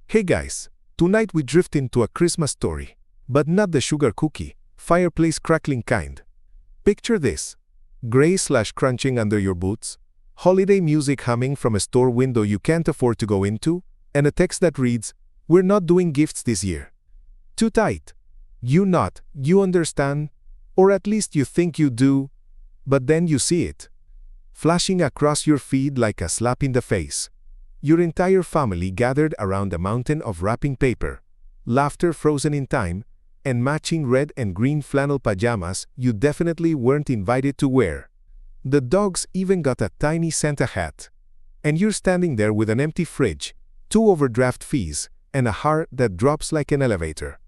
Hey guys, tonight we drift into a Christmas story, but not the sugar cookie, fireplace crackling kind. Picture this: gray/crunching under your boots, holiday music humming from a store window you can't afford to go into, and a text that reads, "We're not doing gifts this year." Too tight. You understand, or at least you think you do, but then you see it flashing across your feed like a slap in the face. Your entire family gathered around a mountain of wrapping paper, laughter frozen in time, and matching red and green flannel pajamas you definitely weren't invited to wear. The dogs even got a tiny Santa hat. And you're standing there with an empty fridge, 2 overdraft fees, and a heart that drops like an elevator.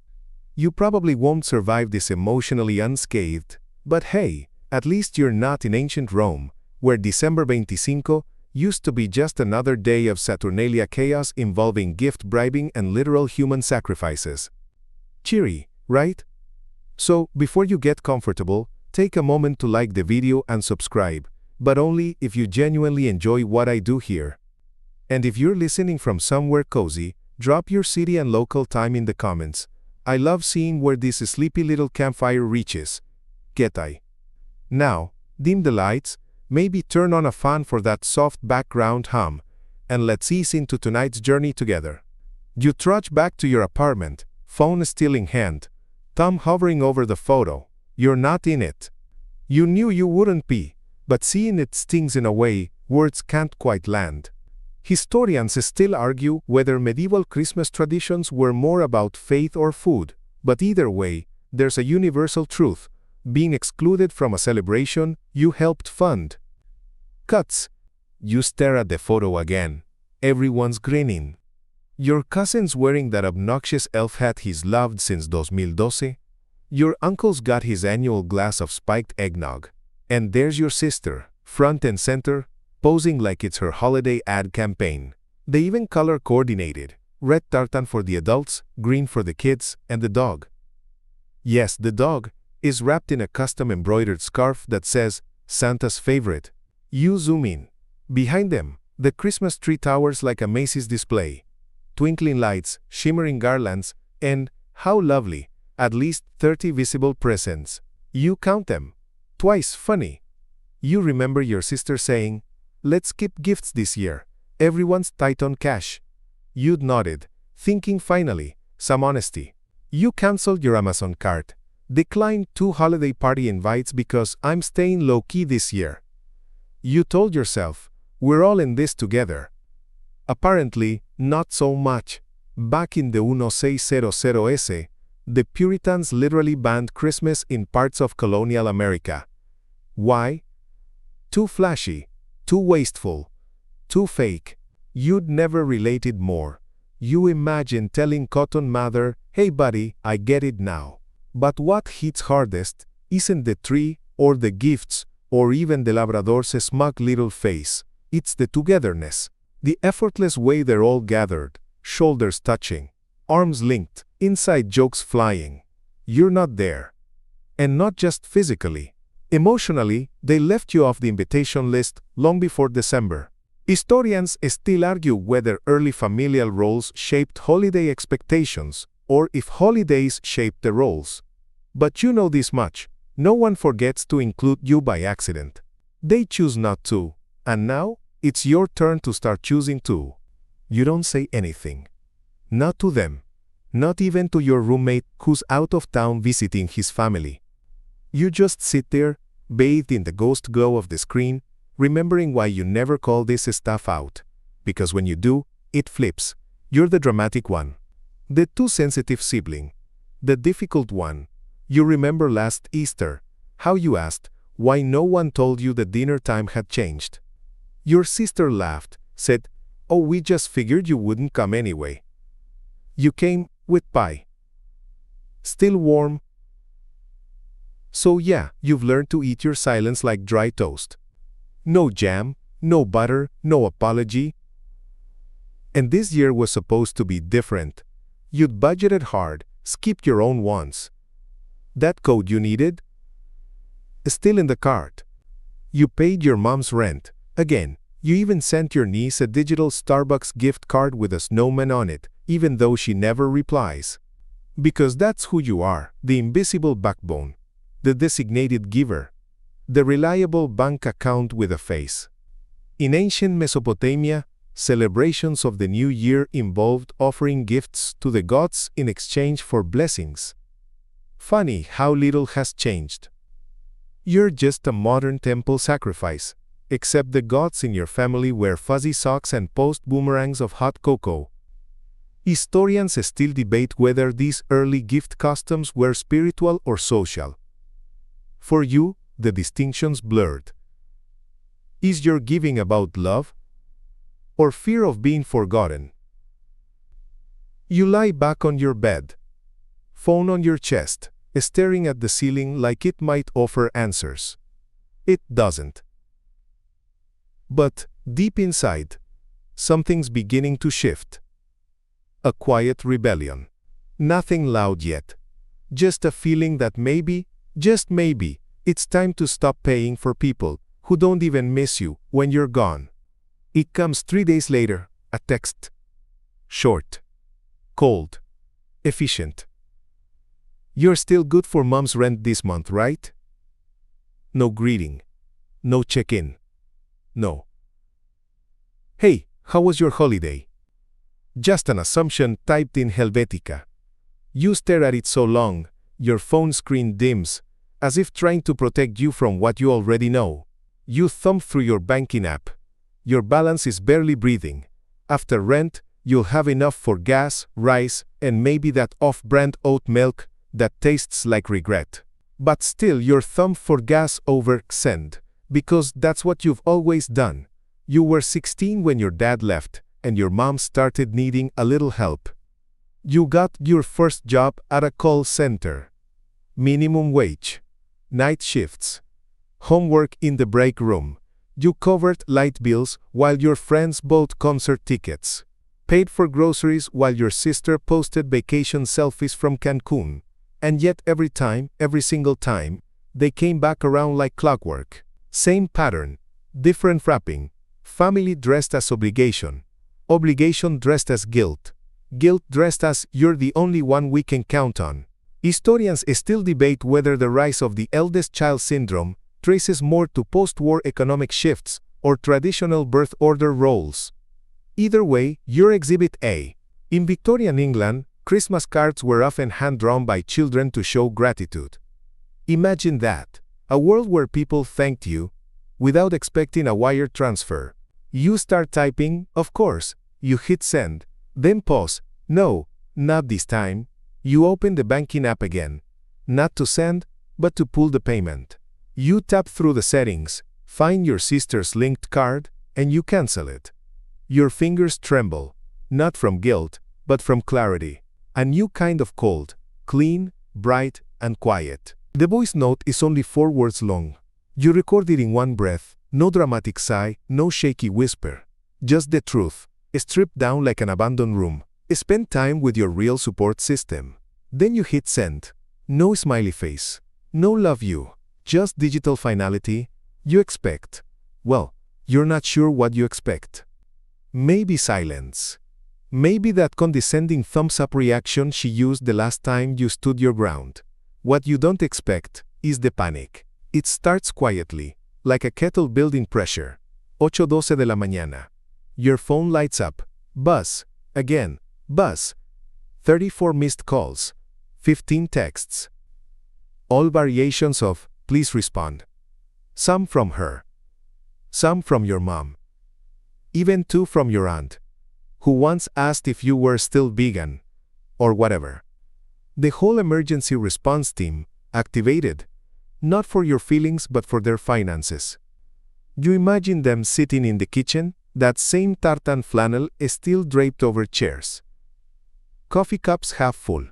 You probably won't survive this emotionally unscathed, but hey, at least you're not in ancient Rome, where December 25 used to be just another day of Saturnalia chaos involving gift bribing and literal human sacrifices. Cheery, right? So, before you get comfortable, take a moment to like the video and subscribe, but only if you genuinely enjoy what I do here. And if you're listening from somewhere cozy, drop your city and local time in the comments. I love seeing where this sleepy little campfire reaches. Get I? Now, dim the lights, maybe turn on a fan for that soft background hum, and let's ease into tonight's journey together. You trudge back to your apartment, phone still in hand, thumb hovering over the photo. You're not in it. You knew you wouldn't be, but seeing it stings in a way words can't quite land. Historians still argue whether medieval Christmas traditions were more about faith or food, but either way, there's a universal truth: being excluded from a celebration you helped fund. Cuts. You stare at the photo again. Everyone's grinning. Your cousin's wearing that obnoxious elf hat he's loved since 2012. Your uncle's got his annual glass of spiked eggnog. And there's your sister, front and center, posing like it's her holiday ad campaign. They even color coordinated: red tartan for the adults, green for the kids, and the dog. Yes, the dog is wrapped in a custom embroidered scarf that says, "Santa's favorite." You zoom in. Behind them, the Christmas tree towers like a Macy's display. Twinkling lights, shimmering garlands, and, how lovely, at least 30 visible presents. You count them. Twice funny. You remember your sister saying, "Let's skip gifts this year. Everyone's tight on cash." You'd nodded, thinking finally, some honesty. You canceled your Amazon cart. Declined 2 holiday party invites because I'm staying low-key this year. You told yourself, we're all in this together. Apparently, not so much. Back in the 1600s, the Puritans literally banned Christmas in parts of colonial America. Why? Too flashy, too wasteful, too fake. You'd never related more. You imagine telling Cotton Mather, "Hey buddy, I get it now." But what hits hardest isn't the tree, or the gifts, or even the Labrador's smug little face. It's the togetherness. The effortless way they're all gathered, shoulders touching, arms linked, inside jokes flying. You're not there. And not just physically. Emotionally, they left you off the invitation list long before December. Historians still argue whether early familial roles shaped holiday expectations, or if holidays shaped the roles. But you know this much: no one forgets to include you by accident. They choose not to, and now, it's your turn to start choosing too. You don't say anything. Not to them. Not even to your roommate who's out of town visiting his family. You just sit there, bathed in the ghost glow of the screen, remembering why you never call this stuff out. Because when you do, it flips. You're the dramatic one. The too sensitive sibling. The difficult one. You remember last Easter, how you asked why no one told you the dinner time had changed. Your sister laughed, said, "Oh, we just figured you wouldn't come anyway." You came, with pie. Still warm. So yeah, you've learned to eat your silence like dry toast. No jam, no butter, no apology. And this year was supposed to be different. You'd budgeted hard, skipped your own wants. That coat you needed? Still in the cart. You paid your mom's rent. Again, you even sent your niece a digital Starbucks gift card with a snowman on it, even though she never replies. Because that's who you are, the invisible backbone, the designated giver, the reliable bank account with a face. In ancient Mesopotamia, celebrations of the new year involved offering gifts to the gods in exchange for blessings. Funny how little has changed. You're just a modern temple sacrifice, except the gods in your family wear fuzzy socks and post boomerangs of hot cocoa. Historians still debate whether these early gift customs were spiritual or social. For you, the distinction's blurred. Is your giving about love or fear of being forgotten? You lie back on your bed, phone on your chest, staring at the ceiling like it might offer answers. It doesn't. But, deep inside, something's beginning to shift. A quiet rebellion. Nothing loud yet. Just a feeling that maybe, just maybe, it's time to stop paying for people who don't even miss you when you're gone. It comes 3 days later, a text. Short. Cold. Efficient. You're still good for mom's rent this month, right? No greeting. No check-in. No. Hey, how was your holiday? Just an assumption typed in Helvetica. You stare at it so long, your phone screen dims, as if trying to protect you from what you already know. You thumb through your banking app. Your balance is barely breathing. After rent, you'll have enough for gas, rice, and maybe that off-brand oat milk that tastes like regret. But still your thumb for gas over send, because that's what you've always done. You were 16 when your dad left, and your mom started needing a little help. You got your first job at a call center. Minimum wage. Night shifts. Homework in the break room. You covered light bills while your friends bought concert tickets. Paid for groceries while your sister posted vacation selfies from Cancun. And yet every single time, they came back around like clockwork. Same pattern, different wrapping. Family dressed as obligation. Obligation dressed as guilt. Guilt dressed as you're the only one we can count on. Historians still debate whether the rise of the eldest child syndrome traces more to post-war economic shifts or traditional birth order roles. Either way, you're Exhibit A. In Victorian England, Christmas cards were often hand-drawn by children to show gratitude. Imagine that, a world where people thanked you without expecting a wire transfer. You start typing, of course, you hit send, then pause, no, not this time. You open the banking app again, not to send, but to pull the payment. You tap through the settings, find your sister's linked card, and you cancel it. Your fingers tremble, not from guilt, but from clarity. A new kind of cold, clean, bright, and quiet. The voice note is only 4 words long. You record it in one breath, no dramatic sigh, no shaky whisper. Just the truth, stripped down like an abandoned room. Spend time with your real support system. Then you hit send. No smiley face. No love you. Just digital finality. You expect. Well, you're not sure what you expect. Maybe silence. Maybe that condescending thumbs-up reaction she used the last time you stood your ground. What you don't expect is the panic. It starts quietly, like a kettle building pressure. 8:12 de la mañana. Your phone lights up. Buzz. Again. Buzz. 34 missed calls. 15 texts. All variations of, please respond. Some from her. Some from your mom. Even 2 from your aunt, who once asked if you were still vegan, or whatever. The whole emergency response team, activated, not for your feelings but for their finances. You imagine them sitting in the kitchen, that same tartan flannel is still draped over chairs. Coffee cups half full.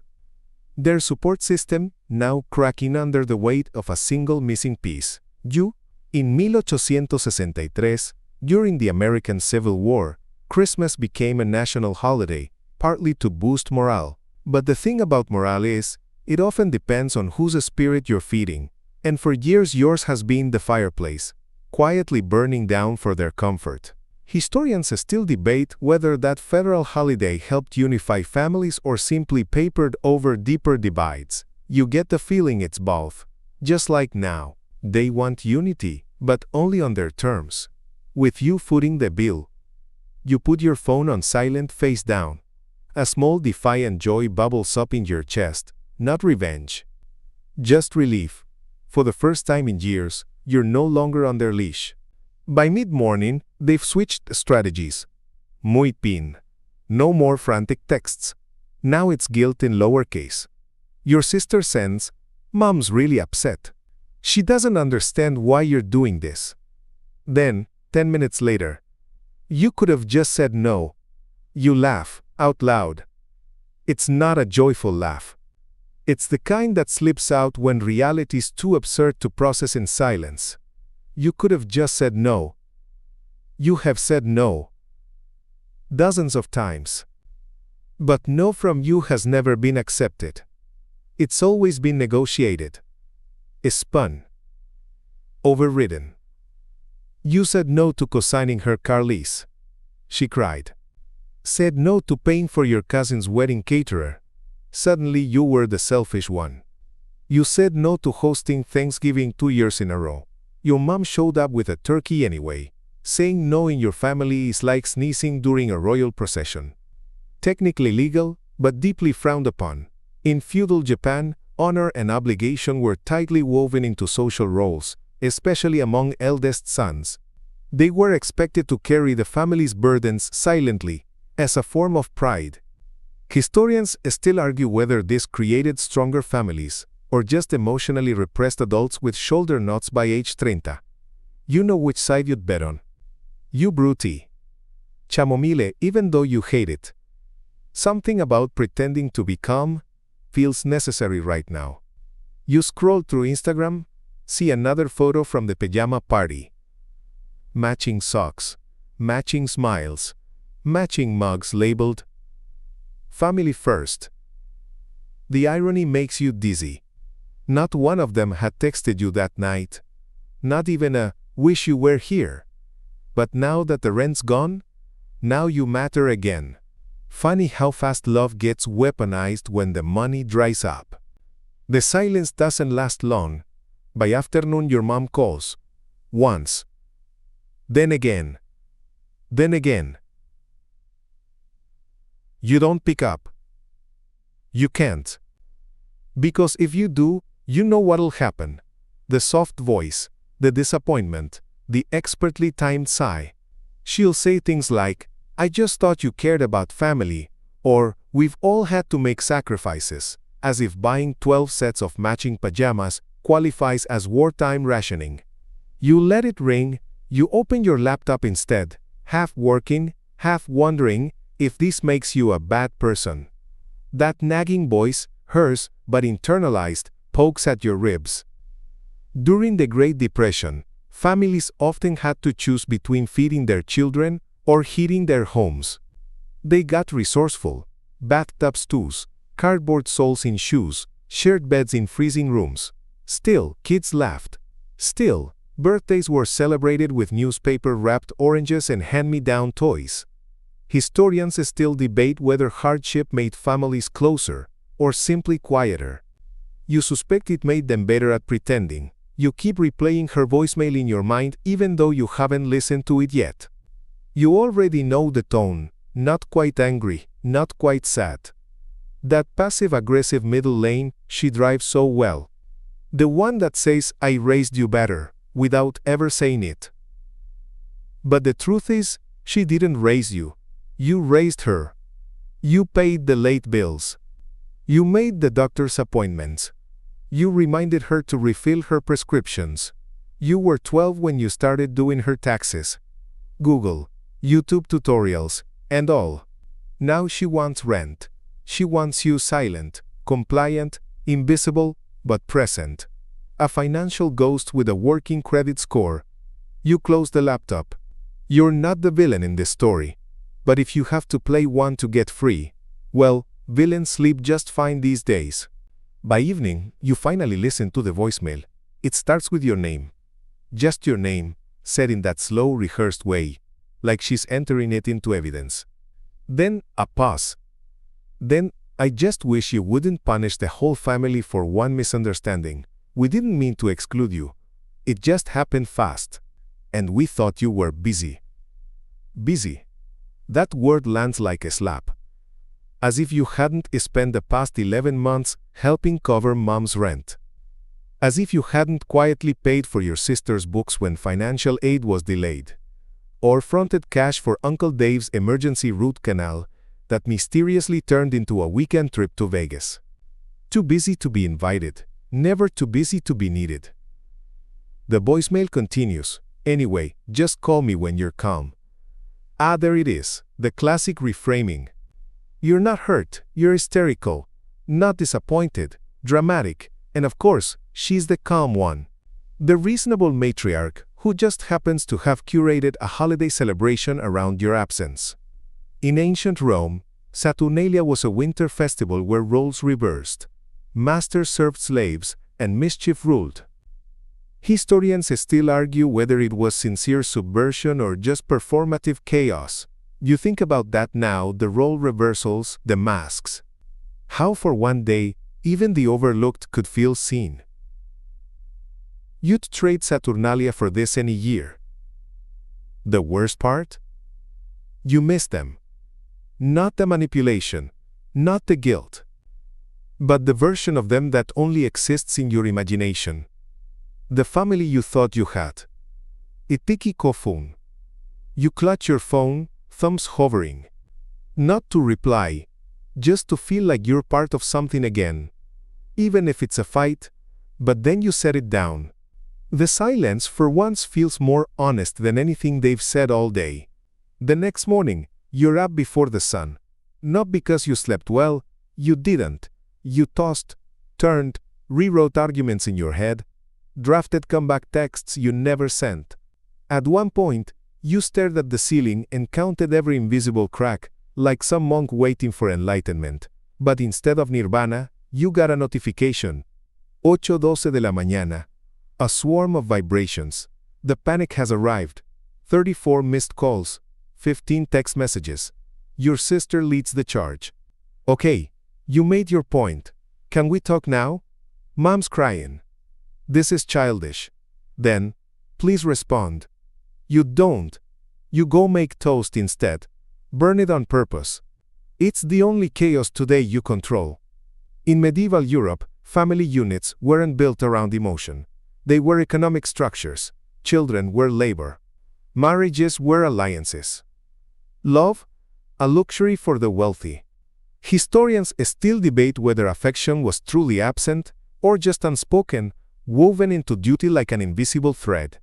Their support system now cracking under the weight of a single missing piece. You, in 1863, during the American Civil War, Christmas became a national holiday, partly to boost morale. But the thing about morale is, it often depends on whose spirit you're feeding, and for years yours has been the fireplace, quietly burning down for their comfort. Historians still debate whether that federal holiday helped unify families or simply papered over deeper divides. You get the feeling it's both. Just like now, they want unity, but only on their terms. With you footing the bill. You put your phone on silent face down. A small defiant joy bubbles up in your chest, not revenge. Just relief. For the first time in years, you're no longer on their leash. By mid-morning, they've switched strategies. Muy bien. No more frantic texts. Now it's guilt in lowercase. Your sister sends, "Mom's really upset. She doesn't understand why you're doing this." Then, 10 minutes later, "You could have just said no." You laugh, out loud. It's not a joyful laugh. It's the kind that slips out when reality's too absurd to process in silence. You could have just said no. You have said no. Dozens of times. But no from you has never been accepted. It's always been negotiated. Spun. Overridden. You said no to co-signing her car lease. She cried. Said no to paying for your cousin's wedding caterer. Suddenly you were the selfish one. You said no to hosting Thanksgiving 2 years in a row. Your mom showed up with a turkey anyway. Saying no in your family is like sneezing during a royal procession. Technically legal, but deeply frowned upon. In feudal Japan, honor and obligation were tightly woven into social roles, especially among eldest sons. They were expected to carry the family's burdens silently, as a form of pride. Historians still argue whether this created stronger families, or just emotionally repressed adults with shoulder knots by age 30. You know which side you'd bet on. You brew tea. Chamomile, even though you hate it. Something about pretending to be calm feels necessary right now. You scroll through Instagram, see another photo from the pajama party. Matching socks, matching smiles, matching mugs labeled "Family First." The irony makes you dizzy. Not one of them had texted you that night. Not even a "wish you were here." But now that the rent's gone, now you matter again. Funny how fast love gets weaponized when the money dries up. The silence doesn't last long. By afternoon your mom calls. Once. Then again. Then again. You don't pick up. You can't. Because if you do, you know what'll happen. The soft voice, the disappointment, the expertly timed sigh. She'll say things like, "I just thought you cared about family," or "We've all had to make sacrifices," as if buying 12 sets of matching pajamas qualifies as wartime rationing. You let it ring, you open your laptop instead, half working, half wondering if this makes you a bad person. That nagging voice, hers, but internalized, pokes at your ribs. During the Great Depression, families often had to choose between feeding their children or heating their homes. They got resourceful. Bathtub stews, cardboard soles in shoes, shared beds in freezing rooms. Still, kids laughed. Still, birthdays were celebrated with newspaper-wrapped oranges and hand-me-down toys. Historians still debate whether hardship made families closer, or simply quieter. You suspect it made them better at pretending. You keep replaying her voicemail in your mind even though you haven't listened to it yet. You already know the tone, not quite angry, not quite sad. That passive-aggressive middle lane she drives so well. The one that says, "I raised you better," without ever saying it. But the truth is, she didn't raise you. You raised her. You paid the late bills. You made the doctor's appointments. You reminded her to refill her prescriptions. You were 12 when you started doing her taxes. Google, YouTube tutorials, and all. Now she wants rent. She wants you silent, compliant, invisible, but present. A financial ghost with a working credit score. You close the laptop. You're not the villain in this story. But if you have to play one to get free, well, villains sleep just fine these days. By evening, you finally listen to the voicemail. It starts with your name. Just your name, said in that slow, rehearsed way. like she's entering it into evidence. Then, a pause. Then, I just wish you wouldn't punish the whole family for one misunderstanding. We didn't mean to exclude you. It just happened fast. And we thought you were busy. Busy. That word lands like a slap. As if you hadn't spent the past 11 months helping cover mom's rent. As if you hadn't quietly paid for your sister's books when financial aid was delayed. Or fronted cash for Uncle Dave's emergency root canal that mysteriously turned into a weekend trip to Vegas. Too busy to be invited, never too busy to be needed. The voicemail continues. Anyway, just call me when you're calm. Ah, there it is, the classic reframing. You're not hurt, you're hysterical, not disappointed, dramatic, and of course, she's the calm one. The reasonable matriarch who just happens to have curated a holiday celebration around your absence. In ancient Rome, Saturnalia was a winter festival where roles reversed. Masters served slaves, and mischief ruled. Historians still argue whether it was sincere subversion or just performative chaos. You think about that now, the role reversals, the masks. How for one day, even the overlooked could feel seen. You'd trade Saturnalia for this any year. The worst part? You miss them. Not the manipulation, not the guilt, but the version of them that only exists in your imagination. The family you thought you had. Itiki kofun. You clutch your phone, thumbs hovering. Not to reply, just to feel like you're part of something again. Even if it's a fight, but then you set it down. The silence for once feels more honest than anything they've said all day. The next morning, you're up before the sun. Not because you slept well, you didn't. You tossed, turned, rewrote arguments in your head, drafted comeback texts you never sent. At one point, you stared at the ceiling and counted every invisible crack, like some monk waiting for enlightenment. But instead of nirvana, you got a notification. 8:12 de la mañana. A swarm of vibrations. The panic has arrived. 34 missed calls. 15 text messages. Your sister leads the charge. Okay, you made your point. Can we talk now? Mom's crying. This is childish. Then, please respond. You don't. You go make toast instead. Burn it on purpose. It's the only chaos today you control. In medieval Europe, family units weren't built around emotion. They were economic structures. Children were labor. Marriages were alliances. Love? A luxury for the wealthy. Historians still debate whether affection was truly absent or just unspoken, woven into duty like an invisible thread.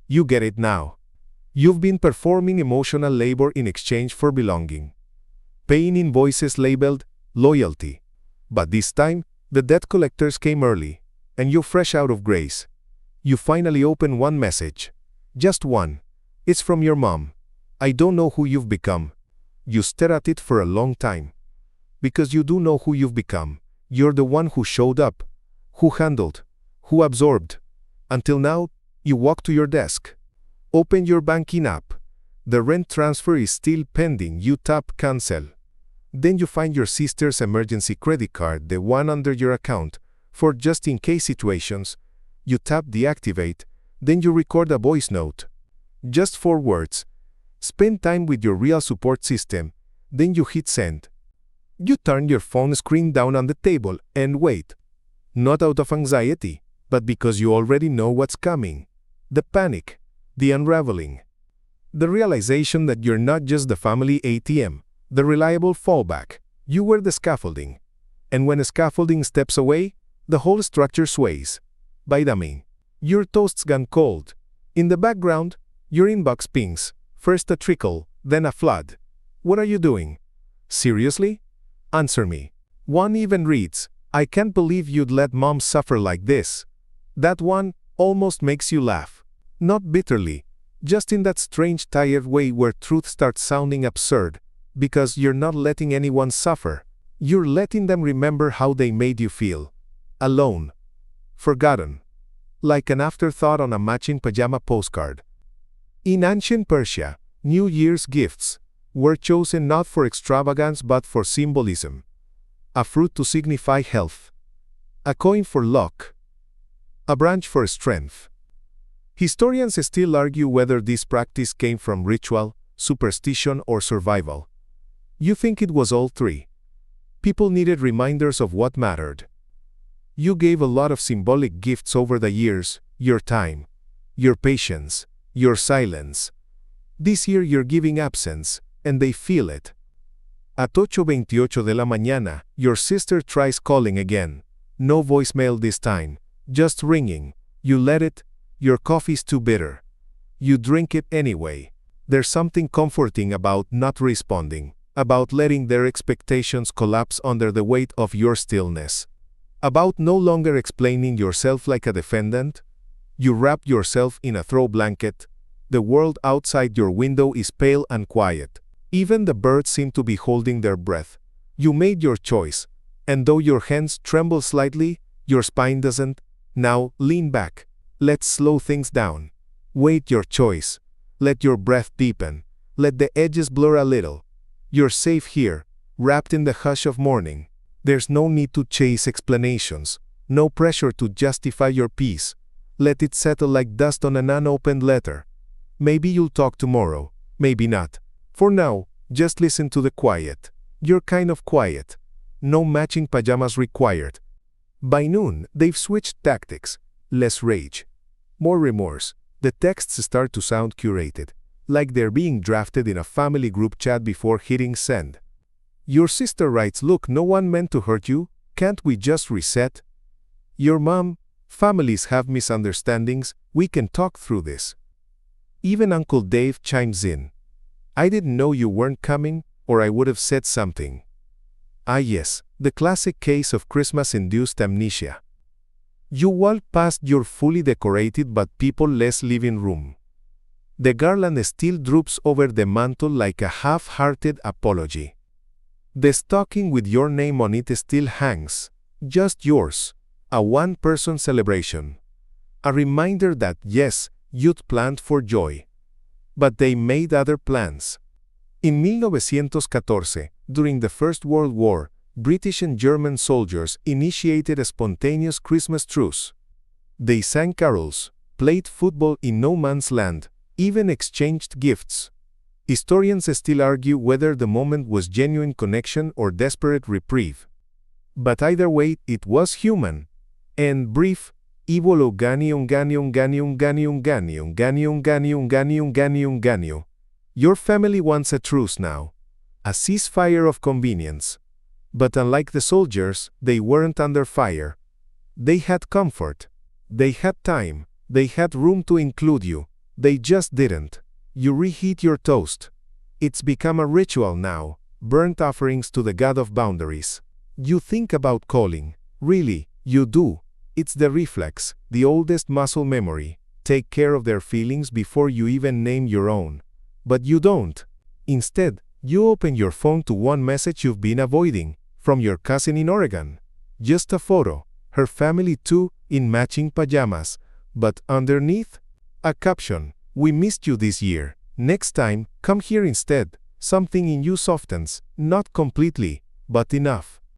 You get it now. You've been performing emotional labor in exchange for belonging. Paying invoices labeled loyalty. But this time, the debt collectors came early, and you're fresh out of grace. You finally open one message. Just one. It's from your mom. I don't know who you've become. You stare at it for a long time. Because you do know who you've become. You're the one who showed up, who handled, who absorbed. Until now, you walk to your desk. Open your banking app. The rent transfer is still pending. You tap cancel. Then you find your sister's emergency credit card, the one under your account, for just-in-case situations. You tap deactivate. Then you record a voice note. Just 4 words. Spend time with your real support system. Then you hit send. You turn your phone screen down on the table and wait. Not out of anxiety, but because you already know what's coming. The panic. The unraveling. The realization that you're not just the family ATM, the reliable fallback. You were the scaffolding. And when a scaffolding steps away, the whole structure sways. By dummy. Your toast's gone cold. In the background, your inbox pings. First a trickle, then a flood. What are you doing? Seriously? Answer me. One even reads, I can't believe you'd let mom suffer like this. That one almost makes you laugh. Not bitterly, just in that strange tired way where truth starts sounding absurd, because you're not letting anyone suffer. You're letting them remember how they made you feel. Alone. Forgotten. Like an afterthought on a matching pajama postcard. In ancient Persia, New Year's gifts were chosen not for extravagance but for symbolism. A fruit to signify health, a coin for luck, a branch for strength. Historians still argue whether this practice came from ritual, superstition, or survival. You think it was all three? People needed reminders of what mattered. You gave a lot of symbolic gifts over the years: your time, your patience, your silence. This year you're giving absence, and they feel it. At 8:28 de la mañana, your sister tries calling again. No voicemail this time, just ringing. You let it. Your coffee's too bitter. You drink it anyway. There's something comforting about not responding, about letting their expectations collapse under the weight of your stillness, about no longer explaining yourself like a defendant. You wrap yourself in a throw blanket. The world outside your window is pale and quiet. Even the birds seem to be holding their breath. You made your choice, and though your hands tremble slightly, your spine doesn't. Now, lean back. Let's slow things down. Wait your choice. Let your breath deepen. Let the edges blur a little. You're safe here, wrapped in the hush of morning. There's no need to chase explanations, no pressure to justify your peace. Let it settle like dust on an unopened letter. Maybe you'll talk tomorrow, maybe not. For now, just listen to the quiet. Your kind of quiet. No matching pajamas required. By noon, they've switched tactics. Less rage, more remorse. The texts start to sound curated, like they're being drafted in a family group chat before hitting send. Your sister writes, "Look, no one meant to hurt you. Can't we just reset?" Your mom, "Families have misunderstandings. We can talk through this." Even Uncle Dave chimes in. "I didn't know you weren't coming, or I would have said something." Ah yes, the classic case of Christmas-induced amnesia. You walk past your fully decorated but people-less living room. The garland still droops over the mantle like a half-hearted apology. The stocking with your name on it still hangs, just yours, a one-person celebration. A reminder that yes, you'd planned for joy. But they made other plans. In 1914, during the First World War, British and German soldiers initiated a spontaneous Christmas truce. They sang carols, played football in no man's land, even exchanged gifts. Historians still argue whether the moment was genuine connection or desperate reprieve. But either way, it was human and brief. Ivolo ganium ganium ganium ganium ganium ganium ganium ganium ganium ganium. Your family wants a truce now. A ceasefire of convenience. But unlike the soldiers, they weren't under fire. They had comfort. They had time. They had room to include you. They just didn't. You reheat your toast. It's become a ritual now, burnt offerings to the god of boundaries. You think about calling. Really, you do. It's the reflex, the oldest muscle memory. Take care of their feelings before you even name your own. But you don't. Instead, you open your phone to one message you've been avoiding, from your cousin in Oregon. Just a photo, her family too, in matching pajamas. But underneath, a caption: "We missed you this year. Next time, come here instead." Something in you softens, not completely, but enough.